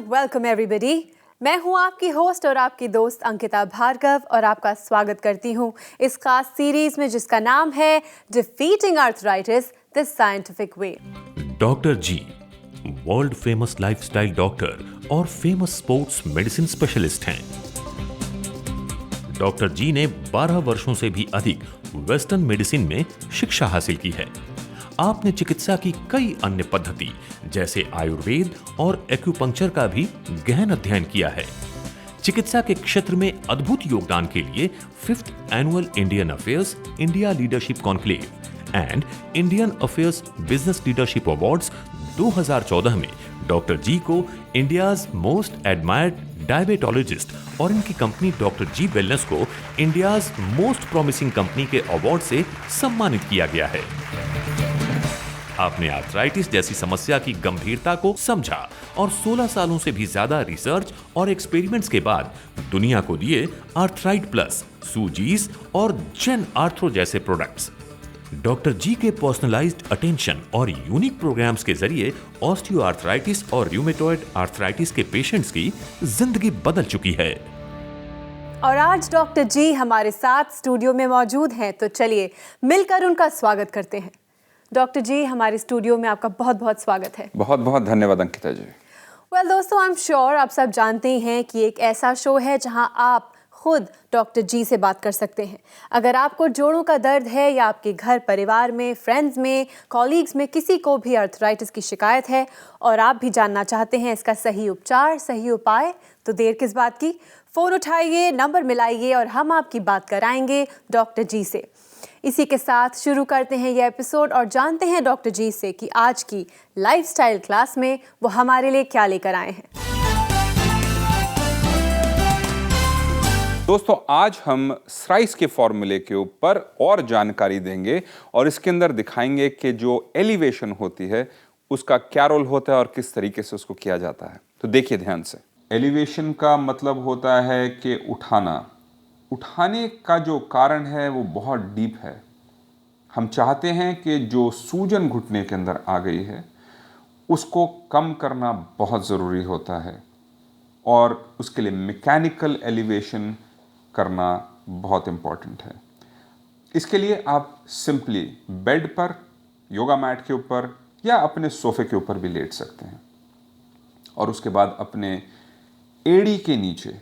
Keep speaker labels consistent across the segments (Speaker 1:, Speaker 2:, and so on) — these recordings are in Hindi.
Speaker 1: Welcome everybody. मैं हूं आपकी होस्ट और आपकी दोस्त अंकिता भार्गव और आपका स्वागत करती हूं इस खास सीरीज में जिसका नाम है defeating arthritis the scientific way.
Speaker 2: Doctor ji world famous lifestyle doctor और फेमस स्पोर्ट्स मेडिसिन स्पेशलिस्ट हैं। डॉक्टर जी ने 12 वर्षों से भी अधिक वेस्टर्न मेडिसिन में शिक्षा हासिल की है। आपने चिकित्सा की कई अन्य पद्धति जैसे आयुर्वेद और एक्यूपंक्चर का भी गहन अध्ययन किया है। चिकित्सा के क्षेत्र में अद्भुत योगदान के लिए 5th annual Indian affairs India leadership conclave and Indian affairs business leadership awards 2014 में डॉक्टर जी को इंडियाज मोस्ट एडमायर्ड डायबिटोलॉजिस्ट और इनकी कंपनी डॉक्टर जी वेलनेस को इंडियाज मोस्ट प्रॉमिसिंग कंपनी के अवार्ड से सम्मानित किया गया है। आपने आर्थराइटिस जैसी समस्या की गंभीरता को समझा और 16 सालों से भी ज्यादा रिसर्च और एक्सपेरिमेंट्स के बाद दुनिया को दिए आर्थराइट प्लस, सूजीज और जेन आर्थरो जैसे प्रोडक्ट्स। डॉक्टर जी के पर्सनलाइज्ड अटेंशन और यूनिक प्रोग्राम्स के जरिए ऑस्टियोआर्थराइटिस और रूमेटॉइड आर्थराइटिस के पेशेंट्स की जिंदगी बदल चुकी है।
Speaker 1: और आज डॉक्टर जी हमारे साथ स्टूडियो में मौजूद हैं, तो चलिए मिलकर उनका स्वागत करते हैं। डॉक्टर जी, हमारे स्टूडियो में आपका बहुत बहुत स्वागत है।
Speaker 3: बहुत बहुत धन्यवाद अंकिता जी।
Speaker 1: दोस्तों, आई एम श्योर आप सब जानते हैं कि एक ऐसा शो है जहां आप खुद डॉक्टर जी से बात कर सकते हैं। अगर आपको जोड़ों का दर्द है या आपके घर परिवार में, फ्रेंड्स में, कॉलीग्स में किसी को भी आर्थराइटिस की शिकायत है और आप भी जानना चाहते हैं इसका सही उपचार, सही उपाय, तो देर किस बात की, फ़ोन उठाइए, नंबर मिलाइए और हम आपकी बात कराएंगे डॉक्टर जी से। इसी के साथ शुरू करते हैं ये एपिसोड और जानते हैं डॉक्टर जी से कि आज की लाइफस्टाइल क्लास में वो हमारे लिए क्या लेकर आए हैं।
Speaker 3: दोस्तों, आज हम SRICE के फॉर्मूले के ऊपर और जानकारी देंगे और इसके अंदर दिखाएंगे कि जो एलिवेशन होती है उसका क्या रोल होता है और किस तरीके से उसको किया जाता है। तो देखिए ध्यान से। एलिवेशन का मतलब होता है कि उठाने का जो कारण है वो बहुत डीप है। हम चाहते हैं कि जो सूजन घुटने के अंदर आ गई है उसको कम करना बहुत ज़रूरी होता है और उसके लिए मैकेनिकल एलिवेशन करना बहुत इम्पॉर्टेंट है। इसके लिए आप सिंपली बेड पर, योगा मैट के ऊपर या अपने सोफे के ऊपर भी लेट सकते हैं और उसके बाद अपने एड़ी के नीचे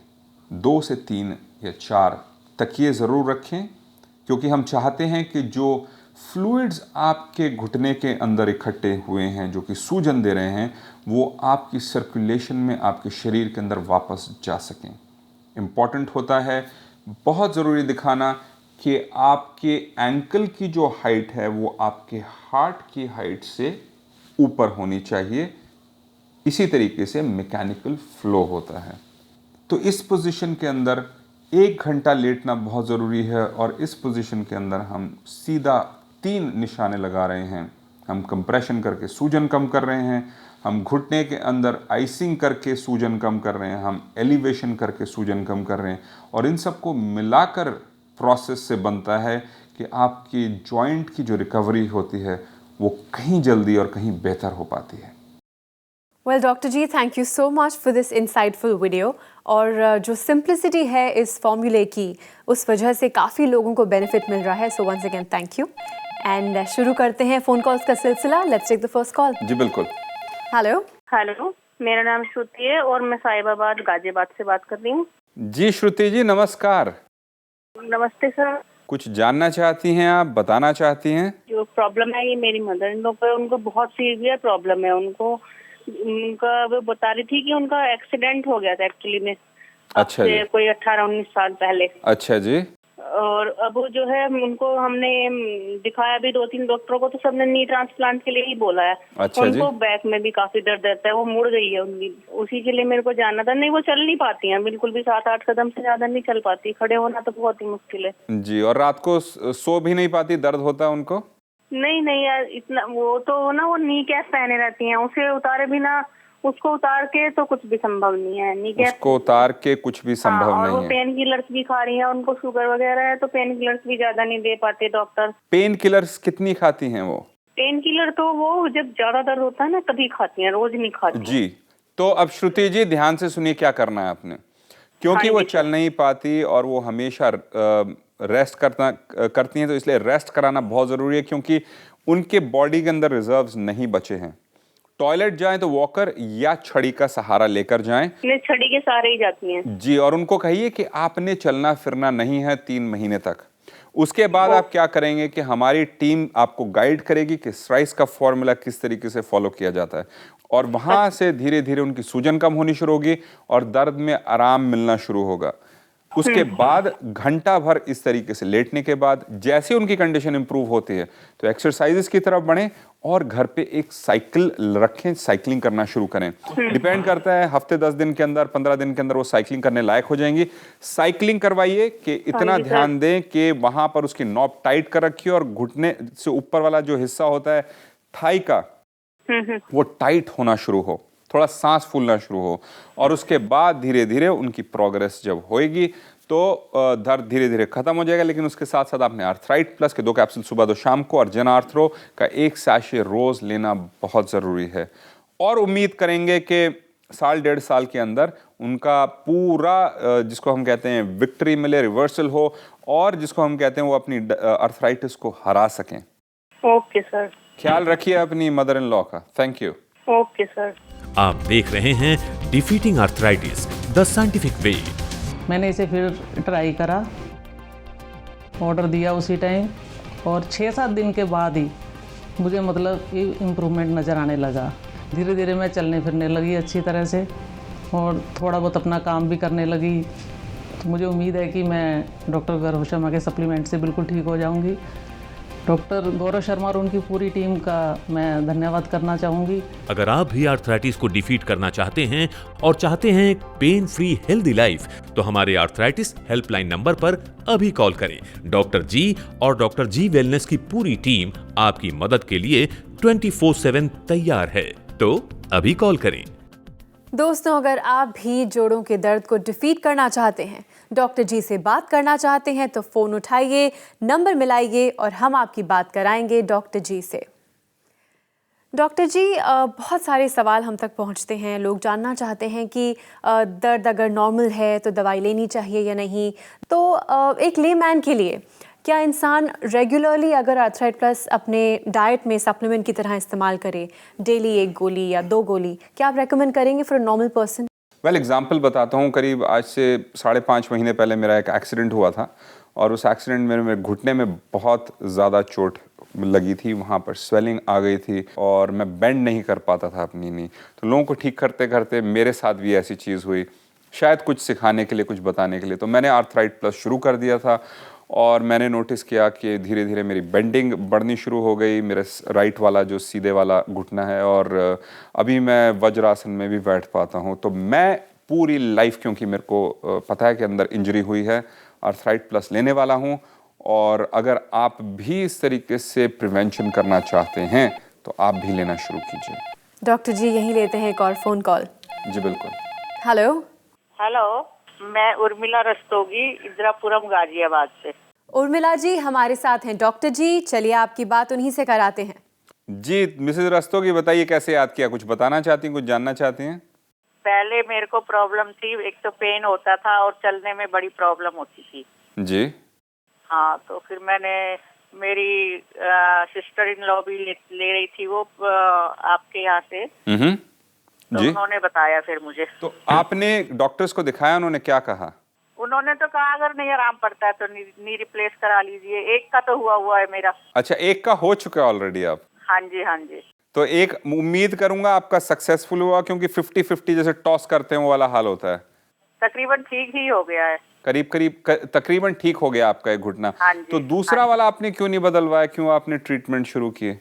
Speaker 3: 2 से 3 या 4 तकिए ज़रूर रखें, क्योंकि हम चाहते हैं कि जो फ्लूइड्स आपके घुटने के अंदर इकट्ठे हुए हैं, जो कि सूजन दे रहे हैं, वो आपकी सर्कुलेशन में आपके शरीर के अंदर वापस जा सकें। इम्पॉर्टेंट होता है, बहुत ज़रूरी दिखाना कि आपके एंकल की जो हाइट है वो आपके हार्ट की हाइट से ऊपर होनी चाहिए। इसी तरीके से मैकेनिकल फ्लो होता है। तो इस पोजीशन के अंदर 1 घंटा लेटना बहुत ज़रूरी है और इस पोजीशन के अंदर हम सीधा 3 निशाने लगा रहे हैं। हम कंप्रेशन करके सूजन कम कर रहे हैं, हम घुटने के अंदर आइसिंग करके सूजन कम कर रहे हैं, हम एलिवेशन करके सूजन कम कर रहे हैं और इन सबको मिलाकर प्रोसेस से बनता है कि आपकी जॉइंट की जो रिकवरी होती है वो कहीं जल्दी और कहीं बेहतर हो पाती है।
Speaker 1: Doctor ji, thank you so much for this insightful video. और जो सिंप्लिसिटी है इस फॉर्मूले की, उस वजह से काफ़ी लोगों को बेनिफिट मिल रहा है। So once again thank you. And शुरू करते हैं फ़ोन कॉल्स का सिलसिला। Let's take the first call.
Speaker 3: जी बिल्कुल।
Speaker 4: हेलो, मेरा नाम श्रुति है और मैं साहिबाबाद गाजियाबाद से बात कर रही हूँ।
Speaker 3: जी श्रुति जी, नमस्कार।
Speaker 4: नमस्ते सर।
Speaker 3: कुछ जानना चाहती हैं आप, बताना चाहती हैं?
Speaker 4: जो प्रॉब्लम है ये मेरी मदर इन लॉ पे, उनको बहुत सीवियर प्रॉब्लम है। उनका वो बता रही थी कि उनका एक्सीडेंट हो गया था एक्चुअली में।
Speaker 3: अच्छा जी।
Speaker 4: कोई 18-19 साल पहले।
Speaker 3: अच्छा जी।
Speaker 4: और अब जो है उनको हमने दिखाया भी 2-3 डॉक्टरों को, तो सबने नी ट्रांसप्लांट के लिए ही बोला है।
Speaker 3: अच्छा
Speaker 4: उनको
Speaker 3: जी।
Speaker 4: बैक में भी काफी दर्द रहता है, वो मुड़ गई है उनकी। उसी के लिए मेरे को जानना था। नहीं, वो चल नहीं पाती हैं बिल्कुल भी, 7-8 कदम से ज्यादा नहीं चल पाती। खड़े होना तो बहुत ही मुश्किल है
Speaker 3: जी। और रात को सो भी नहीं पाती, दर्द होता है उनको?
Speaker 4: नहीं यार, इतना वो तो ना, वो नी कैप पहने रहती हैं, उसे उतारे बिना, उसको उतार के तो कुछ भी संभव नहीं है। नी कैप
Speaker 3: उसको उतार के कुछ भी संभव
Speaker 4: और
Speaker 3: नहीं
Speaker 4: वो
Speaker 3: है।
Speaker 4: पेन किलर्स भी खा रही हैं, उनको शुगर वगैरह है तो पेन किलर्स भी ज्यादा नहीं दे पाते डॉक्टर।
Speaker 3: पेन किलर्स कितनी खाती हैं वो?
Speaker 4: पेन किलर तो वो जब ज्यादा दर्द होता है ना तभी खाती हैं, रोज नहीं खाती।
Speaker 3: जी। तो अब श्रुति जी ध्यान से सुनिए क्या करना है आपने, क्योंकि वो चल नहीं पाती और वो हमेशा रेस्ट करती हैं, तो इसलिए रेस्ट कराना बहुत ज़रूरी है, क्योंकि उनके बॉडी के अंदर रिजर्व्स नहीं बचे हैं। टॉयलेट जाएं तो वॉकर या छड़ी का सहारा लेकर जाएं।
Speaker 4: छड़ी के सहारे ही जाती हैं
Speaker 3: जी, और उनको कहिए कि आपने चलना फिरना नहीं है 3 महीने तक। उसके बाद आप क्या करेंगे कि हमारी टीम आपको गाइड करेगी कि स्ट्राइस का फॉर्मूला किस तरीके से फॉलो किया जाता है, और वहां से धीरे धीरे उनकी सूजन कम होनी शुरू होगी और दर्द में आराम मिलना शुरू होगा। उसके बाद घंटा भर इस तरीके से लेटने के बाद जैसे उनकी कंडीशन इंप्रूव होती है तो एक्सरसाइजेस की तरफ बढ़ें और घर पे एक साइकिल रखें, साइकिलिंग करना शुरू करें। डिपेंड करता है, हफ्ते 10 दिन के अंदर 15 दिन के अंदर वो साइकिलिंग करने लायक हो जाएंगी। साइकिलिंग करवाइए कि इतना ध्यान दें कि वहां पर उसकी नॉब टाइट कर रखिए और घुटने से ऊपर वाला जो हिस्सा होता है थाई का वो टाइट होना शुरू हो, थोड़ा सांस फूलना शुरू हो, और उसके बाद धीरे धीरे उनकी प्रोग्रेस जब होएगी तो दर्द धीरे धीरे खत्म हो जाएगा। लेकिन उसके साथ साथ आपने आर्थराइट प्लस के 2 कैप्सूल सुबह 2 शाम को और जन आर्थरो का 1 सैशे रोज लेना बहुत ज़रूरी है। और उम्मीद करेंगे कि 1.5 साल के अंदर उनका पूरा जिसको हम कहते हैं विक्ट्री मिले, रिवर्सल हो, और जिसको हम कहते हैं वो अपनी आर्थराइटिस को हरा सकें।
Speaker 4: Okay sir.
Speaker 3: ख्याल रखिए अपनी मदर इन लॉ का। Thank you.
Speaker 4: Okay sir.
Speaker 2: आप देख रहे हैं डिफीटिंग आर्थराइटिस द साइंटिफिक वे।
Speaker 5: मैंने इसे फिर ट्राई करा, ऑर्डर दिया उसी टाइम, और 6-7 दिन के बाद ही मुझे मतलब इम्प्रूवमेंट नज़र आने लगा। धीरे धीरे मैं चलने फिरने लगी अच्छी तरह से और थोड़ा बहुत अपना काम भी करने लगी। तो मुझे उम्मीद है कि मैं डॉक्टर गौरव शर्मा के सप्लीमेंट से बिल्कुल ठीक हो जाऊंगी। डॉक्टर गौरव शर्मा और उनकी पूरी टीम का मैं धन्यवाद करना चाहूँगी।
Speaker 2: अगर आप भी आर्थराइटिस को डिफीट करना चाहते हैं और चाहते हैं पेन फ्री हेल्दी लाइफ, तो हमारे आर्थराइटिस हेल्पलाइन नंबर पर अभी कॉल करें। डॉक्टर जी और डॉक्टर जी वेलनेस की पूरी टीम आपकी मदद के लिए 24/7 तैयार है, तो अभी कॉल करें।
Speaker 1: दोस्तों, अगर आप भी जोड़ों के दर्द को डिफीट करना चाहते हैं, डॉक्टर जी से बात करना चाहते हैं, तो फ़ोन उठाइए, नंबर मिलाइए और हम आपकी बात कराएंगे डॉक्टर जी से। डॉक्टर जी, बहुत सारे सवाल हम तक पहुंचते हैं। लोग जानना चाहते हैं कि दर्द अगर नॉर्मल है तो दवाई लेनी चाहिए या नहीं। तो एक लेमैन के लिए क्या इंसान रेगुलरली अगर आर्थराइट प्लस अपने डाइट में सप्लीमेंट की तरह इस्तेमाल करे, डेली 1 गोली या 2 गोली, क्या आप रेकमेंड करेंगे for a normal person?
Speaker 3: Well, example बताता हूँ। करीब आज से 5.5 महीने पहले मेरा एक एक्सीडेंट हुआ था, और उस एक्सीडेंट में मेरे घुटने में बहुत ज़्यादा चोट लगी थी, वहाँ पर स्वेलिंग आ गई थी और मैं बेंड नहीं कर पाता था अपनी नी। तो लोगों को ठीक करते करते मेरे साथ भी ऐसी चीज़ हुई, शायद कुछ सिखाने के लिए, कुछ बताने के लिए। तो मैंने आर्थराइट प्लस शुरू कर दिया था और मैंने नोटिस किया कि धीरे धीरे मेरी बेंडिंग बढ़नी शुरू हो गई, मेरे राइट वाला जो सीधे वाला घुटना है, और अभी मैं वज्रासन में भी बैठ पाता हूँ। तो मैं पूरी लाइफ, क्योंकि मेरे को पता है कि अंदर इंजरी हुई है, आर्थराइट प्लस लेने वाला हूँ। और अगर आप भी इस तरीके से प्रिवेंशन करना चाहते हैं तो आप भी लेना शुरू कीजिए।
Speaker 1: डॉक्टर जी, यहीं लेते हैं एक और फ़ोन कॉल।
Speaker 3: जी बिल्कुल।
Speaker 1: हेलो।
Speaker 6: हेलो, मैं उर्मिला रस्तोगी, इंदिरापुरम गाजियाबाद से।
Speaker 1: उर्मिला जी हमारे साथ हैं। डॉक्टर जी, चलिए आपकी बात उन्हीं से कराते हैं।
Speaker 3: जी मिसेज रस्तोगी, बताइए कैसे याद किया, कुछ बताना चाहती हैं, कुछ जानना चाहती हैं?
Speaker 6: पहले मेरे को प्रॉब्लम थी, एक तो पेन होता था और चलने में बड़ी प्रॉब्लम होती थी।
Speaker 3: जी
Speaker 6: हाँ, तो फिर मैंने, मेरी सिस्टर इन लॉ भी ले रही थी वो आपके यहाँ से, तो
Speaker 3: जी
Speaker 6: उन्होंने बताया फिर मुझे।
Speaker 3: तो आपने डॉक्टर्स को दिखाया, उन्होंने क्या कहा?
Speaker 6: उन्होंने तो कहा अगर नहीं आराम पड़ता है तो नी रिप्लेस करा लीजिए। एक का तो हुआ है मेरा।
Speaker 3: अच्छा, एक का हो चुका है ऑलरेडी आप?
Speaker 6: हाँ जी, हाँ जी।
Speaker 3: तो एक उम्मीद करूंगा आपका सक्सेसफुल हुआ, क्योंकि 50-50 जैसे टॉस करते हैं वो वाला हाल होता है।
Speaker 6: तकरीबन ठीक ही हो गया है।
Speaker 3: तकरीबन ठीक हो गया आपका एक घुटना।
Speaker 6: हाँ जी,
Speaker 3: तो दूसरा वाला आपने क्यों नहीं बदलवाया, क्यों आपने ट्रीटमेंट शुरू किए?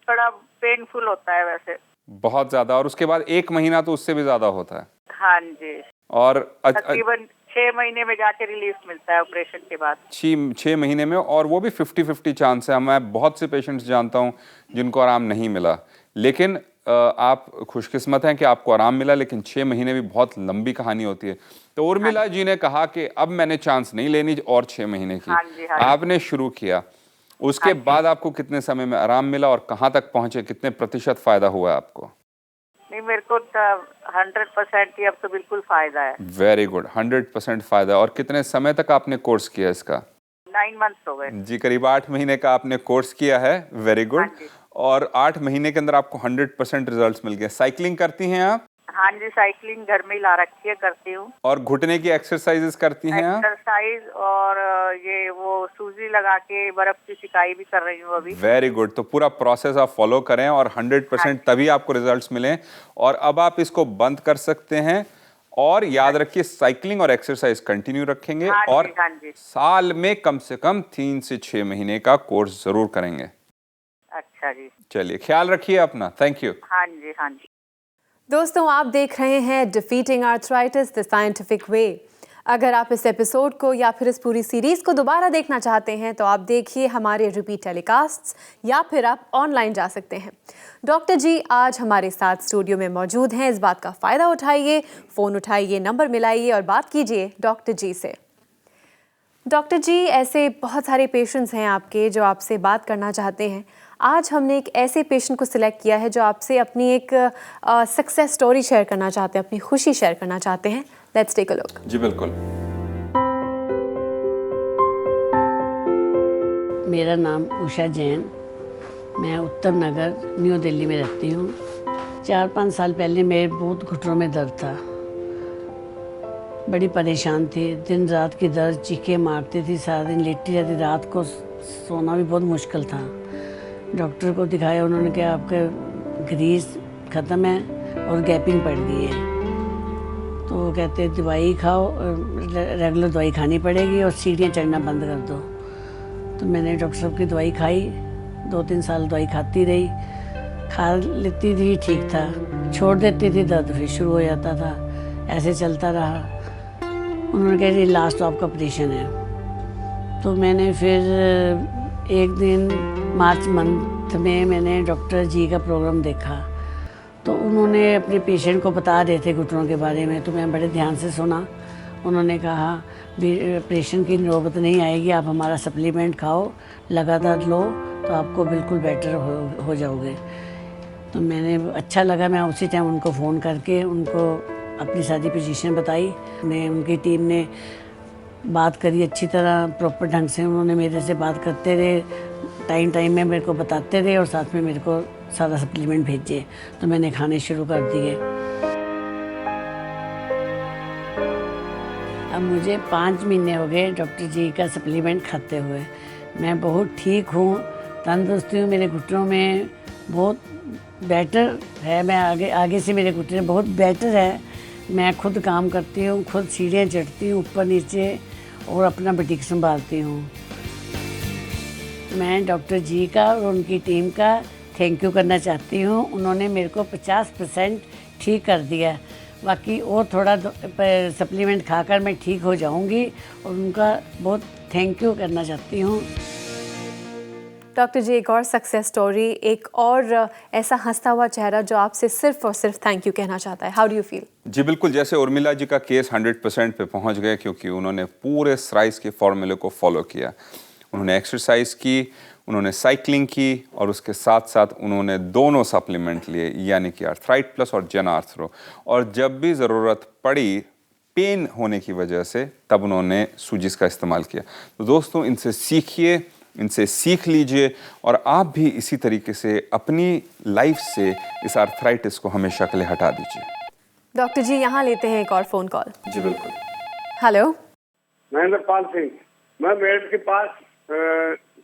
Speaker 6: थोड़ा पेनफुल होता है वैसे
Speaker 3: बहुत ज्यादा, और उसके बाद 1 महीना तो उससे भी ज्यादा होता है।
Speaker 6: हाँ जी,
Speaker 3: और
Speaker 6: तकरीबन 6 महीने में जाके रिलीफ मिलता है ऑपरेशन के बाद।
Speaker 3: 6 महीने में, और वो भी 50-50 चांस है। मैं बहुत से पेशेंट्स जानता हूं जिनको आराम नहीं मिला, लेकिन आप खुशकिस्मत हैं कि आपको आराम मिला, लेकिन 6 महीने भी बहुत लंबी कहानी होती है। तो उर्मिला जी ने कहा कि अब मैंने चांस नहीं लेनी और 6 महीने की।
Speaker 6: हाँ जी, हाँ जी।
Speaker 3: आपने शुरू किया, उसके बाद आपको कितने समय में आराम मिला और कहाँ तक पहुंचे, कितने प्रतिशत फायदा हुआ आपको?
Speaker 6: नहीं, मेरे को 100% ही अब तो बिल्कुल फायदा है।
Speaker 3: वेरी गुड, 100% फायदा। और कितने समय तक आपने कोर्स किया इसका?
Speaker 6: 9 मंथ्स हो गए।
Speaker 3: जी, करीब 8 महीने का आपने कोर्स किया है। Very good.
Speaker 6: हाँ जी।
Speaker 3: और 8 महीने के अंदर आपको 100% रिजल्ट्स मिल गए। साइकिलिंग करती हैं आप?
Speaker 6: हाँ जी, साइकिलिंग घर में ही ला रखी है, करती हूँ।
Speaker 3: और घुटने की एक्सरसाइजेस करती हैं आप?
Speaker 6: एक्सरसाइज और ये वो सूजी लगा के बर्फ की सिकाई भी कर रही हूँ अभी।
Speaker 3: Very good. तो पूरा प्रोसेस आप फॉलो करें और 100% तभी आपको रिजल्ट्स मिलें। और अब आप इसको बंद कर सकते हैं। और याद रखिए, साइकिलिंग और एक्सरसाइज कंटिन्यू रखेंगे।
Speaker 6: हाँ जी,
Speaker 3: और
Speaker 6: हाँ जी।
Speaker 3: साल में कम से कम 3 से 6 महीने का कोर्स जरूर करेंगे।
Speaker 6: अच्छा जी।
Speaker 3: चलिए, ख्याल रखिए अपना। Thank you.
Speaker 6: हाँ जी, हाँ जी।
Speaker 1: दोस्तों, आप देख रहे हैं डिफीटिंग आर्थराइटिस द साइंटिफिक वे। अगर आप इस एपिसोड को या फिर इस पूरी सीरीज़ को दोबारा देखना चाहते हैं तो आप देखिए हमारे रिपीट टेलीकास्ट्स या फिर आप ऑनलाइन जा सकते हैं। डॉक्टर जी आज हमारे साथ स्टूडियो में मौजूद हैं। इस बात का फ़ायदा उठाइए, फ़ोन उठाइए, नंबर मिलाइए और बात कीजिए डॉक्टर जी से। डॉक्टर जी, ऐसे बहुत सारे पेशेंट्स हैं आपके जो आपसे बात करना चाहते हैं। आज हमने एक ऐसे पेशेंट को सिलेक्ट किया है जो आपसे अपनी एक सक्सेस स्टोरी शेयर करना चाहते हैं, अपनी खुशी शेयर करना चाहते हैं। Let's take a look.
Speaker 3: जी बिल्कुल।
Speaker 7: मेरा नाम उषा जैन, मैं उत्तर नगर न्यू दिल्ली में रहती हूँ। 4-5 साल पहले मेरे बहुत घुटनों में दर्द था, बड़ी परेशान थी। दिन रात की दर्द, चीखें मारती थी, सारा दिन लेटी रहती, रात को सोना भी बहुत मुश्किल था। डॉक्टर को दिखाया, उन्होंने कहा आपका ग्रीस ख़त्म है और गैपिंग पड़ गई है। तो वो कहते दवाई खाओ, रेगुलर दवाई खानी पड़ेगी और सीढ़ियाँ चढ़ना बंद कर दो। तो मैंने डॉक्टर साहब की दवाई खाई, 2-3 साल दवाई खाती रही, खा लेती थी, ठीक था, छोड़ देती थी, दर्द फिर शुरू हो जाता था, ऐसे चलता रहा। उन्होंने कहा ये लास्ट आपका ऑपरेशन है। तो मैंने फिर एक दिन मार्च मंथ में मैंने डॉक्टर जी का प्रोग्राम देखा, तो उन्होंने अपने पेशेंट को बता रहे थे घुटनों के बारे में, तो मैं बड़े ध्यान से सुना। उन्होंने कहा ऑपरेशन की नौबत नहीं आएगी, आप हमारा सप्लीमेंट खाओ, लगातार लो तो आपको बिल्कुल बेटर हो जाओगे। तो मैंने अच्छा लगा, मैं उसी टाइम उनको फ़ोन करके उनको अपनी सारी पोजीशन बताई। उनकी टीम ने बात करी अच्छी तरह, प्रॉपर ढंग से उन्होंने मेरे से बात करते रहे, टाइम में मेरे को बताते रहे और साथ में मेरे को सारा सप्लीमेंट भेजे, तो मैंने खाने शुरू कर दिए। अब मुझे 5 महीने हो गए डॉक्टर जी का सप्लीमेंट खाते हुए। मैं बहुत ठीक हूँ, तंदुरुस्ती हूँ, मेरे घुटनों में बहुत बेटर है। मैं आगे से मेरे घुटने बहुत बेटर है। मैं खुद काम करती हूँ, खुद सीढ़ियाँ चढ़ती हूँ ऊपर नीचे और अपना बुटीक संभालती हूँ। मैं डॉक्टर जी का और उनकी टीम का थैंक यू करना चाहती हूँ। उन्होंने मेरे को 50% ठीक कर दिया, बाकी और थोड़ा सप्लीमेंट खाकर मैं ठीक हो जाऊँगी और उनका बहुत थैंक यू करना चाहती हूँ।
Speaker 1: डॉक्टर जी, एक और सक्सेस स्टोरी, एक और ऐसा हंसता हुआ चेहरा जो आपसे सिर्फ और सिर्फ थैंक यू कहना चाहता है। How do you feel?
Speaker 3: जी बिल्कुल, जैसे उर्मिला जी का केस 100% पे पहुंच गए, क्योंकि उन्होंने पूरे स्राइस के फॉर्मूले को फॉलो किया। उन्होंने एक्सरसाइज की, उन्होंने साइकिलिंग की और उसके साथ साथ उन्होंने दोनों सप्लीमेंट लिए, यानी कि आर्थराइट प्लस और जेन आर्थरो। और जब भी ज़रूरत पड़ी पेन होने की वजह से, तब उन्होंने सूजिस का इस्तेमाल किया। तो दोस्तों, इनसे सीखिए, इनसे सीख लीजिए और आप भी इसी तरीके से अपनी लाइफ से इस आर्थराइटिस को हमेशा के लिए हटा दीजिए।
Speaker 1: डॉक्टर जी, यहाँ लेते हैं एक और फ़ोन कॉल।
Speaker 3: जी बिल्कुल।
Speaker 1: हेलो।
Speaker 8: महेंद्र पाल सिंह, मैं मेरठ के पास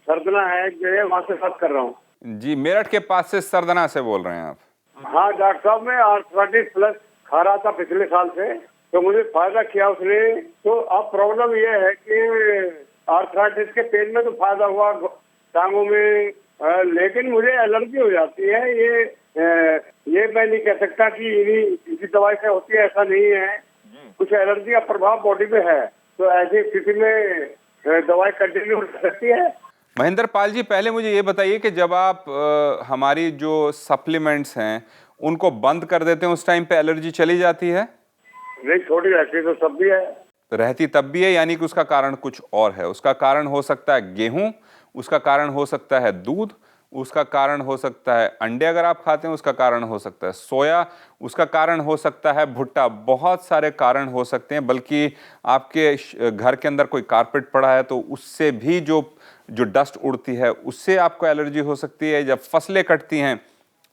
Speaker 8: सरदना है जो है, वहाँ से बात कर रहा हूँ।
Speaker 3: जी, मेरठ के पास से सरदना से बोल रहे हैं आप?
Speaker 8: हाँ डॉक्टर साहब, मैं आर्थराइटिस प्लस खा रहा था पिछले साल से, तो मुझे फायदा किया उसने। तो अब प्रॉब्लम ये है कि आर्थराइटिस के पेन में तो फायदा हुआ टांगों में, लेकिन मुझे एलर्जी हो जाती है। ये मैं नहीं कह सकता कि इसी दवाई से होती है, ऐसा नहीं है। कुछ एलर्जी का प्रभाव बॉडी में है, तो ऐसी स्थिति में दवाई कंटिन्यू हो सकती है।
Speaker 3: महेंद्र पाल जी, पहले मुझे ये बताइए कि जब आप हमारी जो सप्लीमेंट्स हैं उनको बंद कर देते हैं, उस टाइम पे एलर्जी चली जाती है?
Speaker 8: नहीं, थोड़ी रहती तो सब भी है।
Speaker 3: तो रहती तब भी है, यानी कि उसका कारण कुछ और है। उसका कारण हो सकता है गेहूं, उसका कारण हो सकता है दूध, उसका कारण हो सकता है अंडे अगर आप खाते हैं उसका कारण हो सकता है सोया, उसका कारण हो सकता है भुट्टा, बहुत सारे कारण हो सकते हैं। बल्कि आपके घर के अंदर कोई कारपेट पड़ा है तो उससे भी जो डस्ट उड़ती है उससे आपको एलर्जी हो सकती है। जब फसलें कटती हैं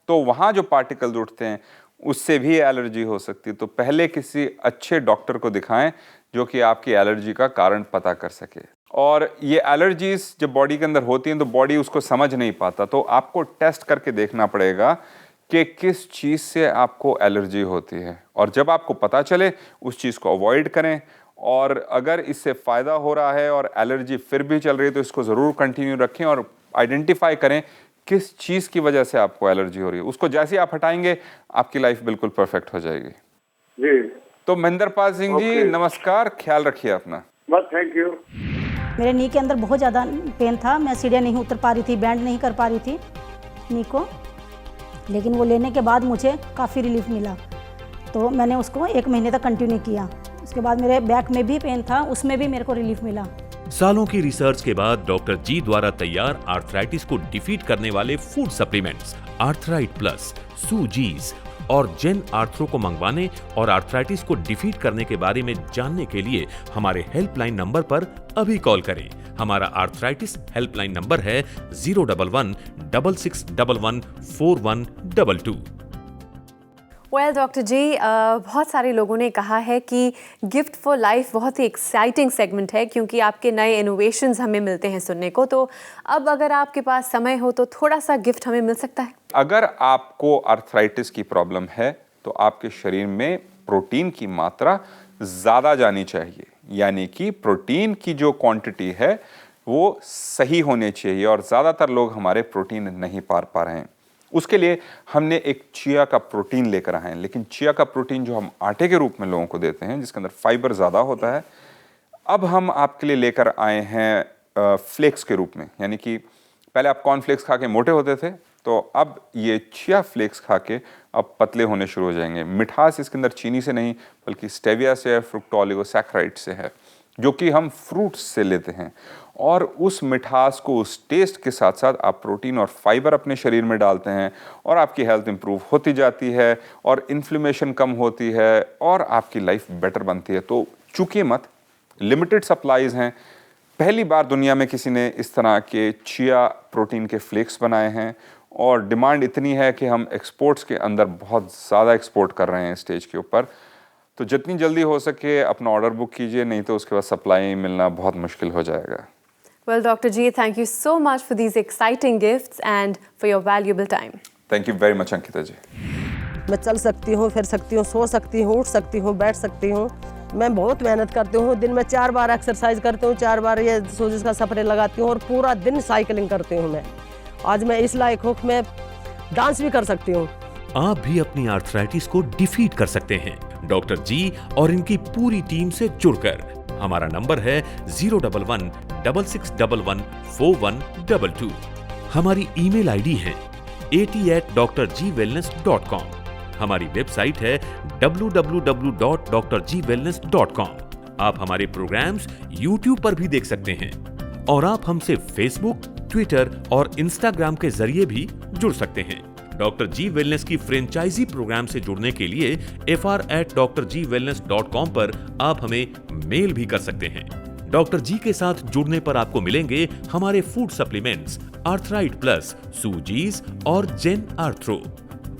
Speaker 3: तो वहाँ जो पार्टिकल्स उठते हैं उससे भी एलर्जी हो सकती है। तो पहले किसी अच्छे डॉक्टर को दिखाएं जो कि आपकी एलर्जी का कारण पता कर सके। और ये एलर्जीज जब बॉडी के अंदर होती हैं तो बॉडी उसको समझ नहीं पाता, तो आपको टेस्ट करके देखना पड़ेगा कि किस चीज़ से आपको एलर्जी होती है। और जब आपको पता चले उस चीज़ को अवॉइड करें, और अगर इससे फ़ायदा हो रहा है और एलर्जी फिर भी चल रही है तो इसको ज़रूर कंटिन्यू रखें और आइडेंटिफाई करें किस चीज़ की वजह से आपको एलर्जी हो रही है। उसको जैसे ही आप हटाएंगे आपकी लाइफ बिल्कुल परफेक्ट हो जाएगी।
Speaker 8: जी
Speaker 3: तो महेंद्र पाल सिंह जी नमस्कार, ख्याल रखिए अपना।
Speaker 8: बस थैंक यू।
Speaker 9: मेरे नी के अंदर बहुत ज़्यादा पेन था, मैं सीढ़ियाँ नहीं उतर पा रही थी, बैंड नहीं कर पा रही थी नी को, लेकिन वो लेने के बाद मुझे काफ़ी रिलीफ मिला। तो मैंने उसको 1 महीने तक कंटिन्यू किया। उसके बाद मेरे बैक में भी पेन था, उसमें भी मेरे को रिलीफ मिला।
Speaker 2: सालों की रिसर्च के बाद डॉक्टर जी द्वारा तैयार आर्थराइटिस को डिफीट करने वाले फूड सप्लीमेंट्स आर्थराइट प्लस, सूजीज और जेन आर्थ्रो को मंगवाने और आर्थराइटिस को डिफीट करने के बारे में जानने के लिए हमारे हेल्पलाइन नंबर पर अभी कॉल करें। हमारा आर्थराइटिस हेल्पलाइन नंबर है 011-6611-4122।
Speaker 1: वेल डॉक्टर जी, बहुत सारे लोगों ने कहा है कि गिफ्ट फॉर लाइफ बहुत ही एक्साइटिंग सेगमेंट है क्योंकि आपके नए इनोवेशंस हमें मिलते हैं सुनने को। तो अब अगर आपके पास समय हो तो थोड़ा सा गिफ्ट हमें मिल सकता है?
Speaker 3: अगर आपको आर्थराइटिस की प्रॉब्लम है तो आपके शरीर में प्रोटीन की मात्रा ज़्यादा जानी चाहिए, यानी कि प्रोटीन की जो क्वांटिटी है वो सही होनी चाहिए, और ज़्यादातर लोग हमारे प्रोटीन नहीं पा रहे हैं। उसके लिए हमने एक चिया का प्रोटीन लेकर आए हैं, लेकिन चिया का प्रोटीन जो हम आटे के रूप में लोगों को देते हैं जिसके अंदर फाइबर ज़्यादा होता है, अब हम आपके लिए लेकर आए हैं फ्लेक्स के रूप में। यानी कि पहले आप कॉर्नफ्लेक्स खा के मोटे होते थे, तो अब ये चिया फ्लेक्स खा के अब पतले होने शुरू हो जाएंगे। मिठास इसके अंदर चीनी से नहीं बल्कि स्टेविया से है, फ्रुक्टोलिगोसैकेराइड से है, जो कि हम फ्रूट्स से लेते हैं। और उस मिठास को, उस टेस्ट के साथ साथ आप प्रोटीन और फाइबर अपने शरीर में डालते हैं और आपकी हेल्थ इंप्रूव होती जाती है और इन्फ्लेमेशन कम होती है और आपकी लाइफ बेटर बनती है। तो चूकिए मत, लिमिटेड सप्लाईज हैं। पहली बार दुनिया में किसी ने इस तरह के चिया प्रोटीन के फ्लेक्स बनाए हैं और डिमांड इतनी है कि हम एक्सपोर्ट्स के अंदर बहुत ज़्यादा एक्सपोर्ट कर रहे हैं स्टेज के ऊपर। तो जितनी जल्दी हो सके अपना ऑर्डर बुक कीजिए, नहीं तो उसके बाद सप्लाई मिलना बहुत मुश्किल हो जाएगा।
Speaker 1: Well, Dr. G, thank you so much for these exciting gifts and for your valuable time.
Speaker 3: Thank you very much, Ankita जी।
Speaker 10: मैं चल सकती हूँ, फिर सकती हूँ, सो सकती हूँ, उठ सकती हूँ, बैठ सकती हूँ। मैं बहुत मेहनत करती हूँ, दिन में 4 बार एक्सरसाइज करती हूँ, 4 बार ये सूजी का स्प्रे लगाती हूँ और पूरा दिन साइकिलिंग करती हूँ। मैं आज मैं इस लायक हूँ कि मैं डांस भी कर सकती हूँ।
Speaker 2: आप भी अपनी आर्थराइटिस को डिफीट कर सकते हैं डॉक्टर जी और इनकी पूरी टीम से जुड़कर। हमारा नंबर है 011-6611-4122। हमारी ईमेल आईडी है 80@drgwellness.com। हमारी वेबसाइट है www.drgwellness.com। आप हमारे प्रोग्राम्स YouTube पर भी देख सकते हैं और आप हमसे फेसबुक, ट्विटर और इंस्टाग्राम के जरिए भी जुड़ सकते हैं। डॉक्टर जी वेलनेस की फ्रेंचाइजी प्रोग्राम से जुड़ने के लिए fr@drgwellness.com पर आप हमें मेल भी कर सकते हैं। डॉक्टर जी के साथ जुड़ने पर आपको मिलेंगे हमारे फूड सप्लीमेंट्स आर्थराइट प्लस, सूजीज और जेन आर्थ्रो,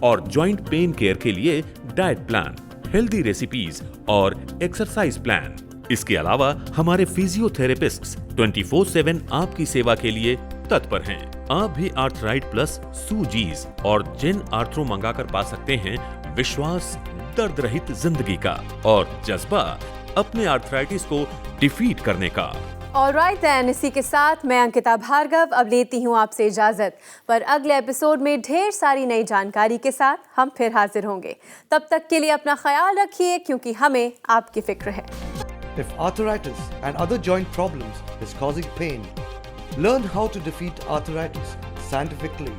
Speaker 2: और जॉइंट पेन केयर के लिए डाइट प्लान, हेल्दी रेसिपीज और एक्सरसाइज प्लान। इसके अलावा हमारे फिजियोथेरेपिस्ट्स 24/7 आपकी सेवा के लिए तत्पर हैं। आप भी आर्थराइट प्लस, सूजीज और जेन आर्थ्रो मंगाकर पा सकते हैं विश्वास, दर्द रहित जिंदगी का और जज्बा अपने आर्थराइटिस को डिफीट करने का।
Speaker 1: ऑलराइट देन, इसी के साथ मैं अंकिता भार्गव अब लेती हूँ आपसे इजाजत, पर अगले एपिसोड में ढेर सारी नई जानकारी के साथ हम फिर हाजिर होंगे। तब तक के लिए अपना ख्याल रखिए क्योंकि हमें आपकी फिक्र है।
Speaker 11: If arthritis and other joint problems is causing pain, learn how to defeat arthritis scientifically.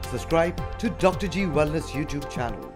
Speaker 11: Subscribe to Dr. G Wellness YouTube channel.